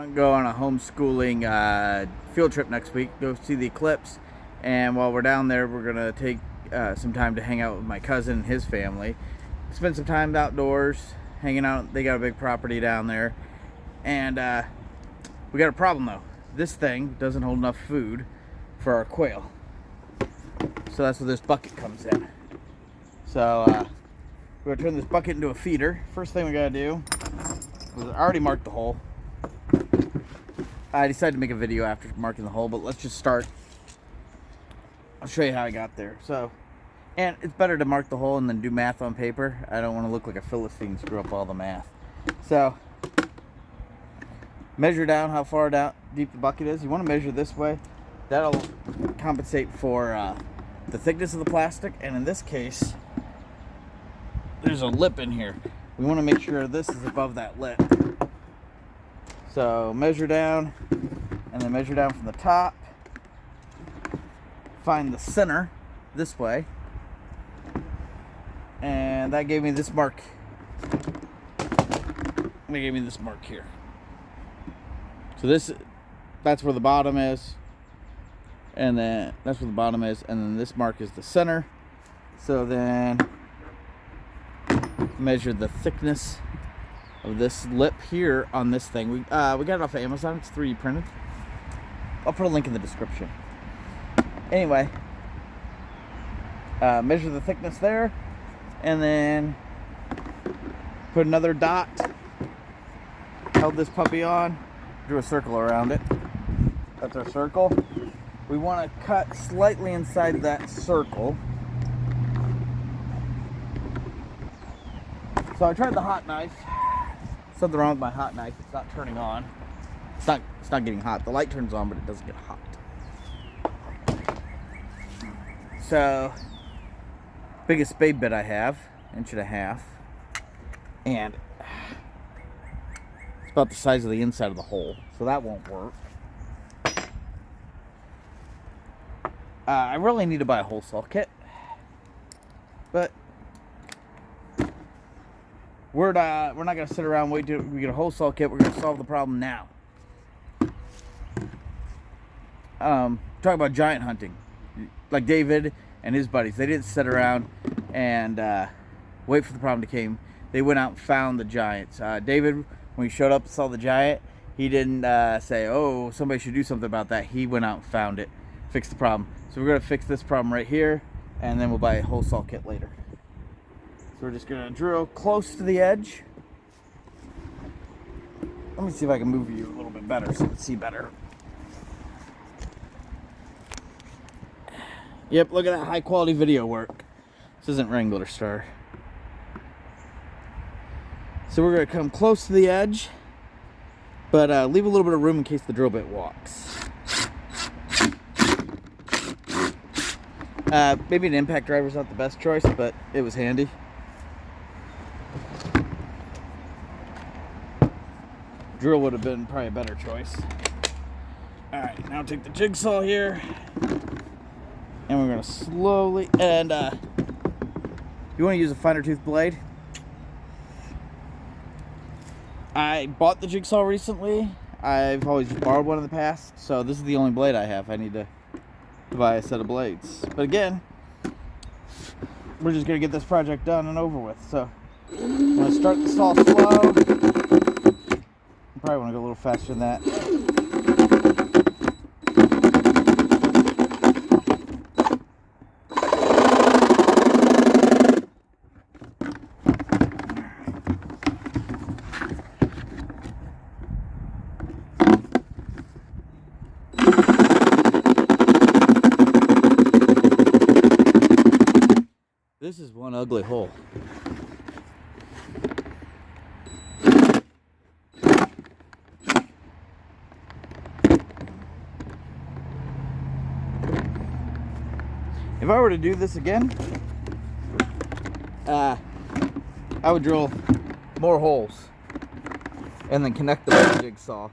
to go on a homeschooling field trip next week, go see the eclipse. And while we're down there, we're going to take some time to hang out with my cousin and his family. Spend some time outdoors, hanging out. They got a big property down there. And we got a problem, though. This thing doesn't hold enough food for our quail. So that's where this bucket comes in. So we're going to turn this bucket into a feeder. First thing we got to do is I already marked the hole. I decided to make a video after marking the hole, but let's just start. I'll show you how I got there. So, and it's better to mark the hole and then do math on paper. I don't want to look like a Philistine, screw up all the math. So, measure down how far down deep the bucket is. You want to measure this way. That'll compensate for the thickness of the plastic. And in this case, there's a lip in here. We want to make sure this is above that lip. So measure down, and then measure down from the top. Find the center this way, and that gave me this mark. They gave me this mark here. So that's where the bottom is, and then that's where the bottom is, and then this mark is the center. So then measure the thickness of this lip here on this thing. We got it off of Amazon. It's 3D printed. I'll put a link in the description. Anyway, measure the thickness there, and then put another dot. Held this puppy on, drew a circle around it. That's our circle. We want to cut slightly inside that circle. So I tried the hot knife. Something wrong with my hot knife. It's not turning on. It's not getting hot. The light turns on, but it doesn't get hot. So, biggest spade bit I have, 1.5 inches, and it's about the size of the inside of the hole, so that won't work. I really need to buy a hole saw kit, but we're not going to sit around and wait till we get a hole saw kit. We're going to solve the problem now. Talk about giant hunting. Like David and his buddies, they didn't sit around and wait for the problem to come. They went out and found the giants. David, when he showed up and saw the giant, he didn't say, oh, somebody should do something about that. He went out and found it, fixed the problem. So we're going to fix this problem right here, and then we'll buy a hole saw kit later. So we're just going to drill close to the edge. Let me see if I can move you a little bit better so you can see better. Yep, look at that high quality video work. This isn't Wrangler Star. So we're going to come close to the edge, but leave a little bit of room in case the drill bit walks. Maybe an impact driver's not the best choice, but it was handy. Drill would have been probably a better choice. Alright, now take the jigsaw here. And we're going to slowly, and you want to use a finer tooth blade. I bought the jigsaw recently. I've always just borrowed one in the past, so this is the only blade I have. I need to buy a set of blades. But again, we're just going to get this project done and over with. So I'm going to start the saw slow. I probably want to go a little faster than that. This is one ugly hole. If I were to do this again, I would drill more holes and then connect them with the jigsaw.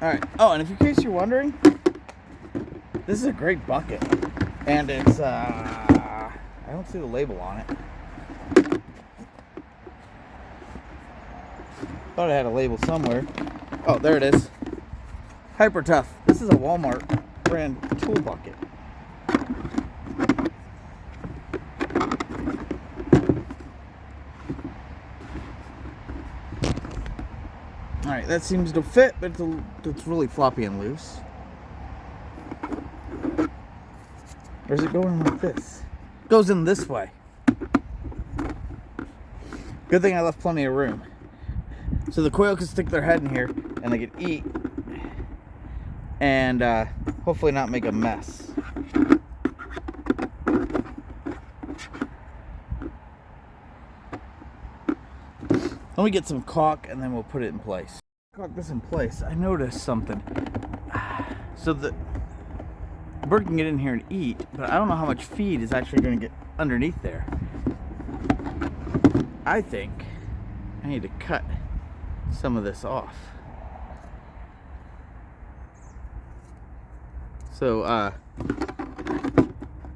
Alright, oh, and in case you're wondering, This is a great bucket. And it's, I don't see the label on it. Thought I had a label somewhere. Oh, there it is. Hyper Tough. This is a Walmart brand tool bucket. Alright, that seems to fit, but it's really floppy and loose. Or is it going like this? It goes in this way. Good thing I left plenty of room. So the quail can stick their head in here and they can eat and hopefully not make a mess. Let me get some caulk and then we'll put it in place. Caulk this in place. I noticed something. So the bird can get in here and eat, but I don't know how much feed is actually going to get underneath there. I think I need to cut some of this off. So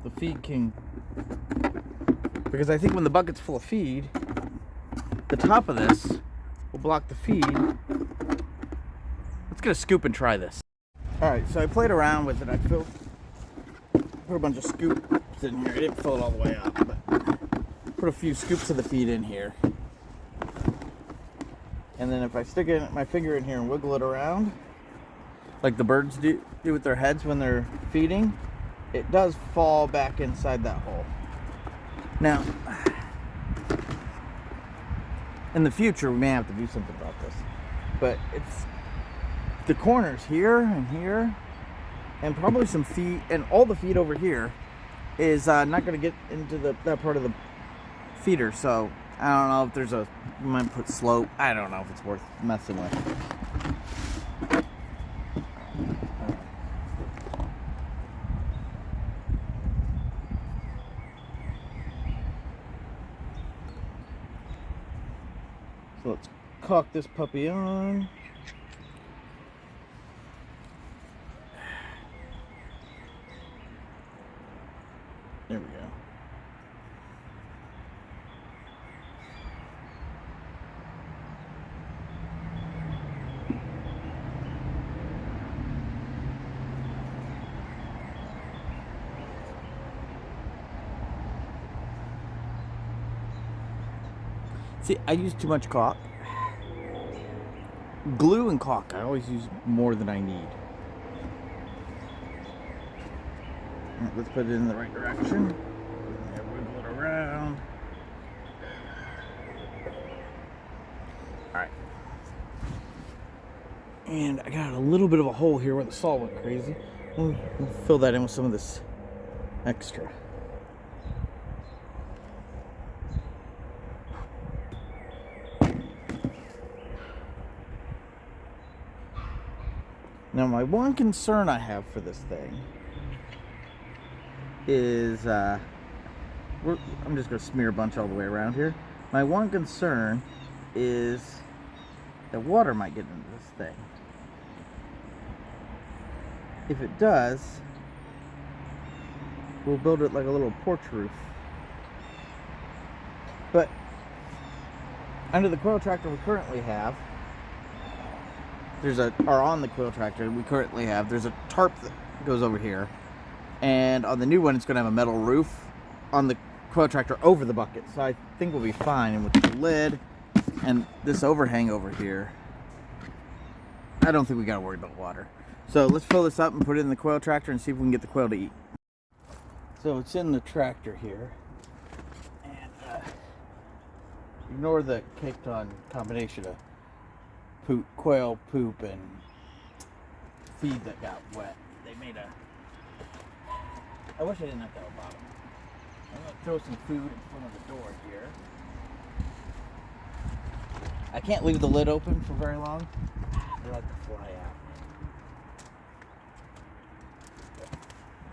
the feed can, because I think when the bucket's full of feed, the top of this will block the feed. Let's get a scoop and try this. Alright, so I played around with it. I put a bunch of scoops in here. I didn't fill it all the way up, but put a few scoops of the feed in here. And then if I stick my finger in here and wiggle it around, like the birds do with their heads when they're feeding, it does fall back inside that hole. Now, in the future, we may have to do something about this. But it's the corners here and here, and probably some feed, and all the feed over here is not going to get into that part of the feeder. So I don't know if there's we might put slope. I don't know if it's worth messing with. So let's caulk this puppy on. There we go. See, I use too much caulk. Glue and caulk, I always use more than I need. Right, let's put it in the right direction. Wiggle it around. Alright. And I got a little bit of a hole here where the saw went crazy. We'll fill that in with some of this extra. Now, my one concern I have for this thing is, I'm just going to smear a bunch all the way around here. My one concern is that water might get into this thing. If it does, we'll build it like a little porch roof. But under the quail tractor we currently have, on the quail tractor we currently have, there's a tarp that goes over here. And on the new one, it's going to have a metal roof on the quail tractor over the bucket. So I think we'll be fine. And with the lid and this overhang over here, I don't think we got to worry about water. So let's fill this up and put it in the quail tractor and see if we can get the quail to eat. So it's in the tractor here. And ignore the caked on combination of quail poop and feed that got wet. They made I wish I didn't have to have a bottom. I'm going to throw some food in front of the door here. I can't leave the lid open for very long. They like to fly out.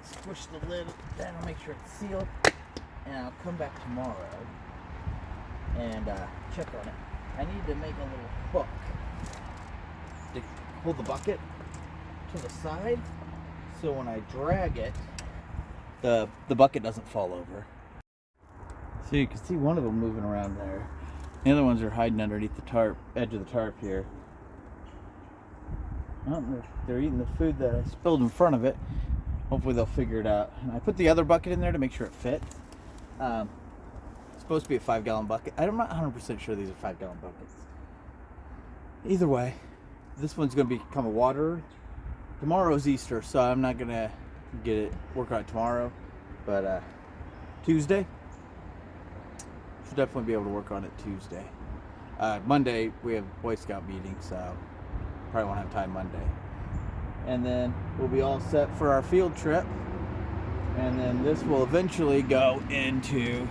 Squish the lid down and make sure it's sealed. And I'll come back tomorrow and check on it. I need to make a little hook to hold the bucket to the side so when I drag it, the bucket doesn't fall over. So you can see one of them moving around there. The other ones are hiding underneath the tarp, edge of the tarp here. Oh, they're eating the food that I spilled in front of it. Hopefully they'll figure it out. And I put the other bucket in there to make sure it fit. It's supposed to be a 5-gallon bucket. I'm not 100% sure these are 5-gallon buckets. Either way, this one's going to become a waterer. Tomorrow's Easter, so I'm not going to work on it tomorrow. But Tuesday, should definitely be able to work on it Tuesday. Monday, we have Boy Scout meeting, so probably won't have time Monday. And then we'll be all set for our field trip. And then this will eventually go into,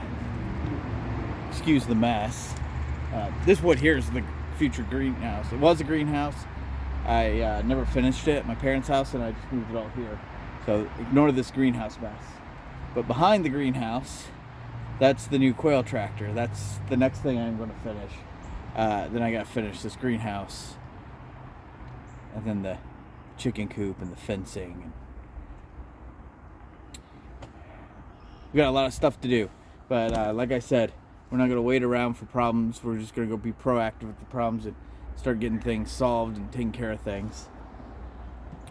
excuse the mess, this wood here is the future greenhouse. It was a greenhouse. I never finished it at my parents' house, and I just moved it all here. So ignore this greenhouse mess. But behind the greenhouse, that's the new Quail tractor. That's the next thing I'm going to finish. Then I got to finish this greenhouse, and then the chicken coop and the fencing. We got a lot of stuff to do. But like I said, we're not going to wait around for problems. We're just going to go be proactive with the problems and start getting things solved and taking care of things.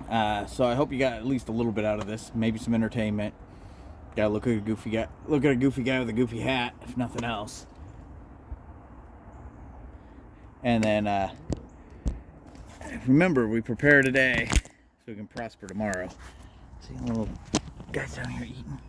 So I hope you got at least a little bit out of this. Maybe some entertainment. Gotta look at a goofy guy. Look at a goofy guy with a goofy hat, if nothing else. And then remember, we prepare today so we can prosper tomorrow. See a little guys down here eating.